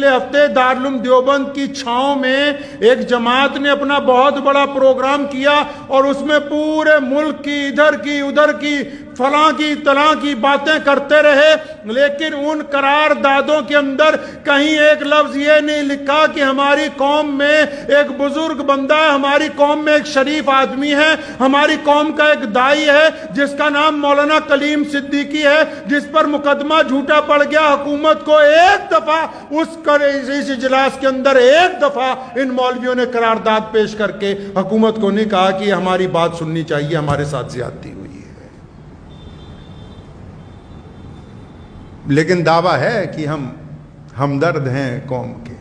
پچھلے ہفتے دارالعلوم دیوبند کی چھاؤں میں ایک جماعت نے اپنا بہت بڑا پروگرام کیا اور اس میں پورے ملک کی ادھر کی ادھر کی فلاں کی تلاں کی باتیں کرتے رہے، لیکن ان قراردادوں کے اندر کہیں ایک لفظ یہ نہیں لکھا کہ ہماری قوم میں ایک بزرگ بندہ ہے، ہماری قوم میں ایک شریف آدمی ہے، ہماری قوم کا ایک دائی ہے جس کا نام مولانا کلیم صدیقی ہے، جس پر مقدمہ جھوٹا پڑ گیا۔ حکومت کو ایک دفعہ اس اجلاس کے اندر ایک دفعہ ان مولویوں نے قرارداد پیش کر کے حکومت کو نہیں کہا کہ ہماری بات سننی چاہیے، ہمارے ساتھ زیادتی ہوئی ہے۔ لیکن دعویٰ ہے کہ ہم ہمدرد ہیں قوم کے،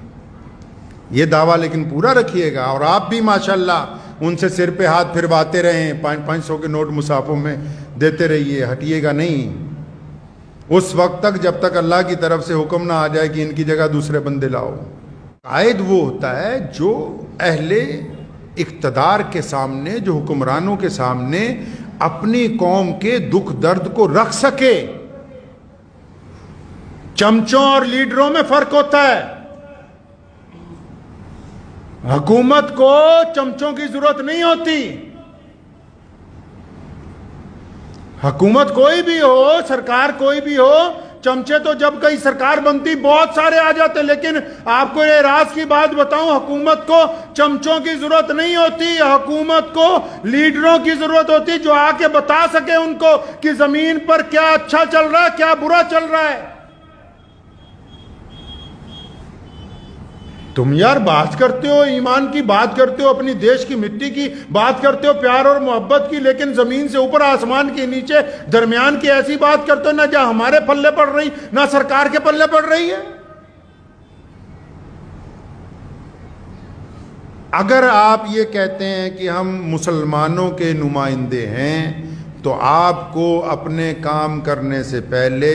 یہ دعویٰ لیکن پورا رکھیے گا، اور آپ بھی ماشاءاللہ ان سے سر پہ ہاتھ پھرواتے رہیں، 500 کے نوٹ مصحفوں میں دیتے رہیے، ہٹیے گا نہیں اس وقت تک جب تک اللہ کی طرف سے حکم نہ آ جائے کہ ان کی جگہ دوسرے بندے لاؤ۔ قائد وہ ہوتا ہے جو اہل اقتدار کے سامنے، جو حکمرانوں کے سامنے اپنی قوم کے دکھ درد کو رکھ سکے۔ چمچوں اور لیڈروں میں فرق ہوتا ہے۔ حکومت کو چمچوں کی ضرورت نہیں ہوتی، حکومت کوئی بھی ہو، سرکار کوئی بھی ہو، چمچے تو جب کئی سرکار بنتی بہت سارے آ جاتے، لیکن آپ کو یہ راز کی بات بتاؤں، حکومت کو چمچوں کی ضرورت نہیں ہوتی، حکومت کو لیڈروں کی ضرورت ہوتی جو آ کے بتا سکے ان کو کہ زمین پر کیا اچھا چل رہا ہے، کیا برا چل رہا ہے۔ تم یار بات کرتے ہو، ایمان کی بات کرتے ہو، اپنی دیش کی مٹی کی بات کرتے ہو، پیار اور محبت کی، لیکن زمین سے اوپر آسمان کے نیچے درمیان کی ایسی بات کرتے ہو نہ جہاں ہمارے پلے پڑ رہی نہ سرکار کے پلے پڑ رہی ہے۔ اگر آپ یہ کہتے ہیں کہ ہم مسلمانوں کے نمائندے ہیں تو آپ کو اپنے کام کرنے سے پہلے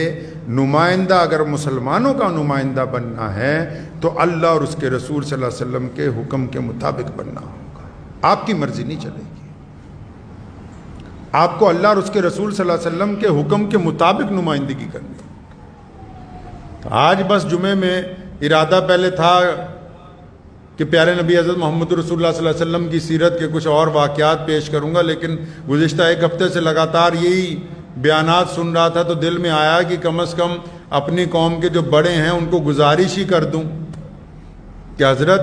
نمائندہ، اگر مسلمانوں کا نمائندہ بننا ہے تو اللہ اور اس کے رسول صلی اللہ علیہ وسلم کے حکم کے مطابق بننا ہوگا، آپ کی مرضی نہیں چلے گی۔ آپ کو اللہ اور اس کے رسول صلی اللہ علیہ وسلم کے حکم کے مطابق نمائندگی کرنی ہے۔ آج بس جمعے میں ارادہ پہلے تھا کہ پیارے نبی حضرت محمد رسول اللہ صلی اللہ علیہ وسلم کی سیرت کے کچھ اور واقعات پیش کروں گا، لیکن گزشتہ ایک ہفتے سے لگاتار یہی بیانات سن رہا تھا تو دل میں آیا کہ کم از کم اپنی قوم کے جو بڑے ہیں ان کو گزارش ہی کر دوں کہ حضرت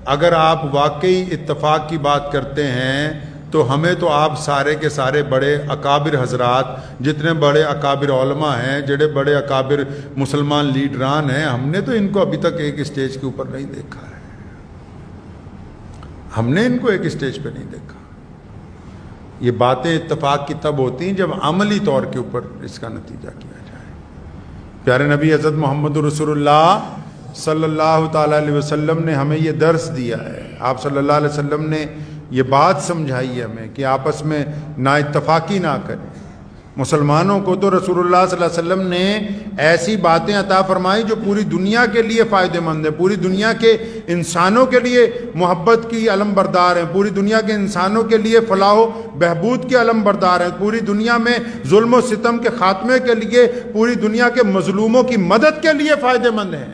اگر آپ واقعی اتفاق کی بات کرتے ہیں تو ہمیں تو آپ سارے کے سارے بڑے اکابر حضرات، جتنے بڑے اکابر علماء ہیں، جڑے بڑے اکابر مسلمان لیڈران ہیں، ہم نے تو ان کو ابھی تک ایک اسٹیج کے اوپر نہیں دیکھا ہے، ہم نے ان کو ایک اسٹیج پہ نہیں دیکھا۔ یہ باتیں اتفاق کی تب ہوتی ہیں جب عملی طور کے اوپر اس کا نتیجہ کیا جائے۔ پیارے نبی حضرت محمد رسول اللہ صلی اللہ تعالیٰ علیہ وسلم نے ہمیں یہ درس دیا ہے، آپ صلی اللہ علیہ وسلم نے یہ بات سمجھائی ہے ہمیں کہ آپس میں نا اتفاقی نہ کریں۔ مسلمانوں کو تو رسول اللہ صلی اللہ علیہ وسلم نے ایسی باتیں عطا فرمائی جو پوری دنیا کے لیے فائدہ مند ہے، پوری دنیا کے انسانوں کے لیے محبت کی علم بردار ہیں، پوری دنیا کے انسانوں کے لیے فلاح و بہبود کے علم بردار ہیں، پوری دنیا میں ظلم و ستم کے خاتمے کے لیے، پوری دنیا کے مظلوموں کی مدد کے لیے فائدہ مند ہیں۔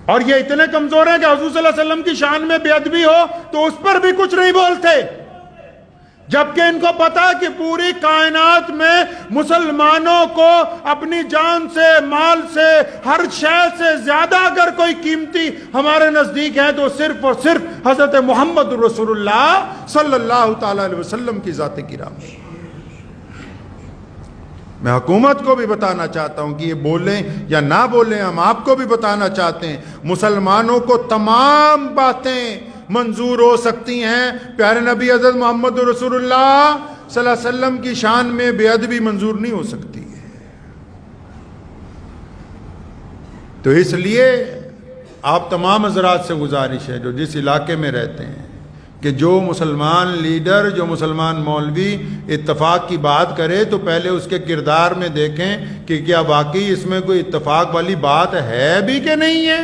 اور یہ اتنے کمزور ہیں کہ حضور صلی اللہ علیہ وسلم کی شان میں بے ادبی ہو تو اس پر بھی کچھ نہیں بولتے، جبکہ ان کو پتا کہ پوری کائنات میں مسلمانوں کو اپنی جان سے، مال سے، ہر شے سے زیادہ اگر کوئی قیمتی ہمارے نزدیک ہے تو صرف اور صرف حضرت محمد رسول اللہ صلی اللہ تعالیٰ علیہ وسلم کی ذات گرامی۔ میں حکومت کو بھی بتانا چاہتا ہوں کہ یہ بولیں یا نہ بولیں، ہم آپ کو بھی بتانا چاہتے ہیں، مسلمانوں کو تمام باتیں منظور ہو سکتی ہیں، پیارے نبی حضرت محمد رسول اللہ صلی اللہ علیہ وسلم کی شان میں بے ادبی منظور نہیں ہو سکتی ہے۔ تو اس لیے آپ تمام حضرات سے گزارش ہے جو جس علاقے میں رہتے ہیں کہ جو مسلمان لیڈر، جو مسلمان مولوی اتفاق کی بات کرے تو پہلے اس کے کردار میں دیکھیں کہ کیا واقعی اس میں کوئی اتفاق والی بات ہے بھی کہ نہیں ہے۔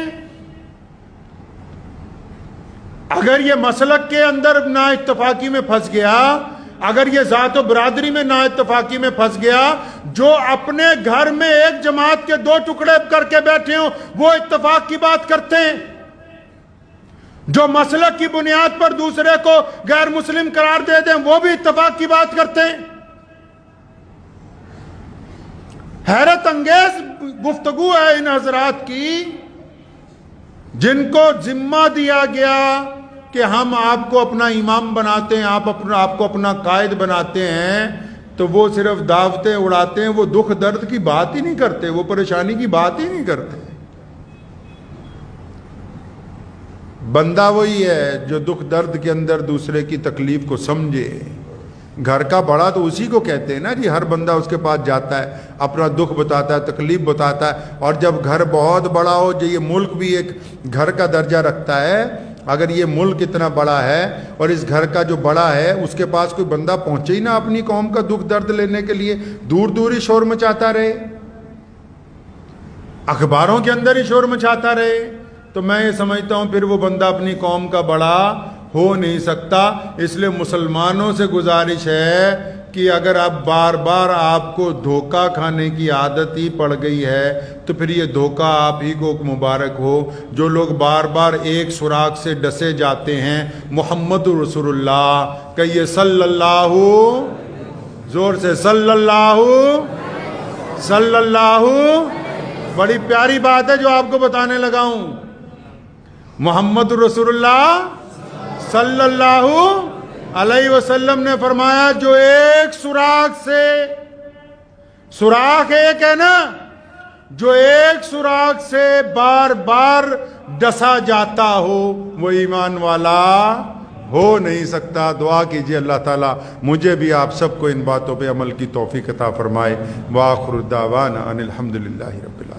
اگر یہ مسلک کے اندر نا اتفاقی میں پھنس گیا، اگر یہ ذات و برادری میں نا اتفاقی میں پھنس گیا، جو اپنے گھر میں ایک جماعت کے دو ٹکڑے کر کے بیٹھے ہوں وہ اتفاق کی بات کرتے ہیں، جو مسلک کی بنیاد پر دوسرے کو غیر مسلم قرار دے دیں وہ بھی اتفاق کی بات کرتے ہیں۔ حیرت انگیز گفتگو ہے ان حضرات کی، جن کو ذمہ دیا گیا کہ ہم آپ کو اپنا امام بناتے ہیں، آپ کو اپنا قائد بناتے ہیں، تو وہ صرف دعوتیں اڑاتے ہیں، وہ دکھ درد کی بات ہی نہیں کرتے، وہ پریشانی کی بات ہی نہیں کرتے۔ بندہ وہی ہے جو دکھ درد کے اندر دوسرے کی تکلیف کو سمجھے۔ گھر کا بڑا تو اسی کو کہتے ہیں نا جی، ہر بندہ اس کے پاس جاتا ہے، اپنا دکھ بتاتا ہے، تکلیف بتاتا ہے، اور جب گھر بہت بڑا ہو، جو یہ ملک بھی ایک گھر کا درجہ رکھتا ہے، اگر یہ ملک اتنا بڑا ہے اور اس گھر کا جو بڑا ہے اس کے پاس کوئی بندہ پہنچے ہی نہ اپنی قوم کا دکھ درد لینے کے لیے، دور دور ہی شور مچاتا رہے، اخباروں کے اندر ہی شور مچاتا رہے، تو میں یہ سمجھتا ہوں پھر وہ بندہ اپنی قوم کا بڑا ہو نہیں سکتا۔ اس لیے مسلمانوں سے گزارش ہے کہ اگر اب بار بار آپ کو دھوکہ کھانے کی عادت ہی پڑ گئی ہے تو پھر یہ دھوکہ آپ ہی کو مبارک ہو۔ جو لوگ بار بار ایک سراغ سے ڈسے جاتے ہیں، محمد رسول اللہ، کہیے صلی اللہ، زور سے صلی اللہ، صلی اللہ۔ بڑی پیاری بات ہے جو آپ کو بتانے لگا ہوں، محمد رسول اللہ صلی اللہ علیہ وسلم نے فرمایا جو ایک سوراخ سے، سوراخ ایک ہے نا، جو ایک سوراخ سے بار بار ڈسا جاتا ہو وہ ایمان والا ہو نہیں سکتا۔ دعا کیجئے اللہ تعالیٰ مجھے بھی آپ سب کو ان باتوں پہ عمل کی توفیق عطا فرمائے۔ وآخر دعوانا ان الحمدللہ رب العالمین۔